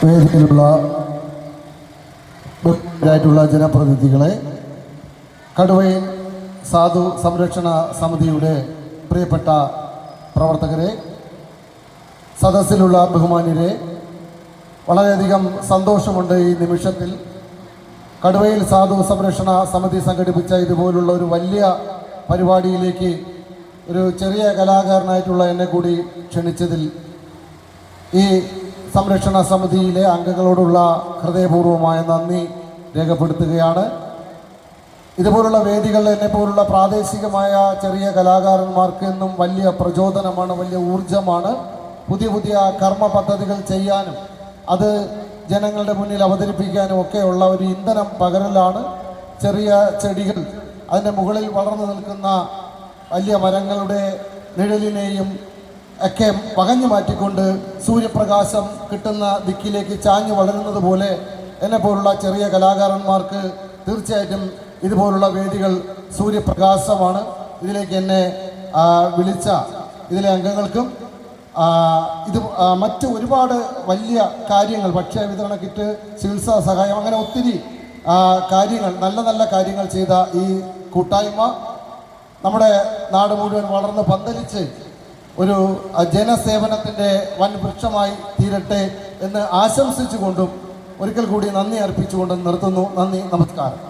വേദിയിലുള്ള ജനപ്രതിനിധികളെ, കടുവയിൽ സാധു സംരക്ഷണ സമിതിയുടെ പ്രിയപ്പെട്ട പ്രവർത്തകരെ, സദസ്സിലുള്ള ബഹുമാന്യരെ, വളരെയധികം സന്തോഷമുണ്ട് ഈ നിമിഷത്തിൽ കടുവയിൽ സാധു സംരക്ഷണ സമിതി സംഘടിപ്പിച്ച ഇതുപോലുള്ള ഒരു വലിയ പരിപാടിയിലേക്ക് ഒരു ചെറിയ കലാകാരനായിട്ടുള്ള എന്നെ കൂടി ക്ഷണിച്ചതിൽ ഈ സംരക്ഷണ സമിതിയിലെ അംഗങ്ങളോടുള്ള ഹൃദയപൂർവമായ നന്ദി രേഖപ്പെടുത്തുകയാണ്. ഇതുപോലുള്ള വേദികൾ എന്നെപ്പോലുള്ള പ്രാദേശികമായ ചെറിയ കലാകാരന്മാർക്ക് എന്നും വലിയ പ്രചോദനമാണ്, വലിയ ഊർജമാണ്. പുതിയ പുതിയ കർമ്മ പദ്ധതികൾ ചെയ്യാനും അത് ജനങ്ങളുടെ മുന്നിൽ അവതരിപ്പിക്കാനും ഒക്കെയുള്ള ഒരു ഇന്ധനം പകരലാണ്. ചെറിയ ചെടികൾ, അതിൻ്റെ മുകളിൽ വളർന്നു നിൽക്കുന്ന വലിയ മരങ്ങളുടെ നിഴലിനെയും ഒക്കെ വകഞ്ഞു മാറ്റിക്കൊണ്ട് സൂര്യപ്രകാശം കിട്ടുന്ന ദിക്കിലേക്ക് ചാഞ്ഞു വളരുന്നത് പോലെ എന്നെപ്പോലുള്ള ചെറിയ കലാകാരന്മാർക്ക് തീർച്ചയായിട്ടും ഇതുപോലുള്ള വേദികൾ സൂര്യപ്രകാശമാണ്. ഇതിലേക്ക് എന്നെ വിളിച്ച ഇതിലെ അംഗങ്ങൾക്കും ഇത് മറ്റ് ഒരുപാട് വലിയ കാര്യങ്ങൾ, ഭക്ഷ്യ വിതരണ കിറ്റ്, ചികിത്സാ സഹായം, അങ്ങനെ ഒത്തിരി കാര്യങ്ങൾ, നല്ല നല്ല കാര്യങ്ങൾ ചെയ്ത ഈ കൂട്ടായ്മ നമ്മുടെ നാട് മുഴുവൻ വളർന്ന് പന്തലിച്ച് ഒരു ജനസേവനത്തിൻ്റെ വൻ വൃക്ഷമായി തീരട്ടെ എന്ന് ആശംസിച്ചുകൊണ്ടും ഒരിക്കൽ കൂടി നന്ദി അർപ്പിച്ചുകൊണ്ടും നിർത്തുന്നു. നന്ദി, നമസ്കാരം.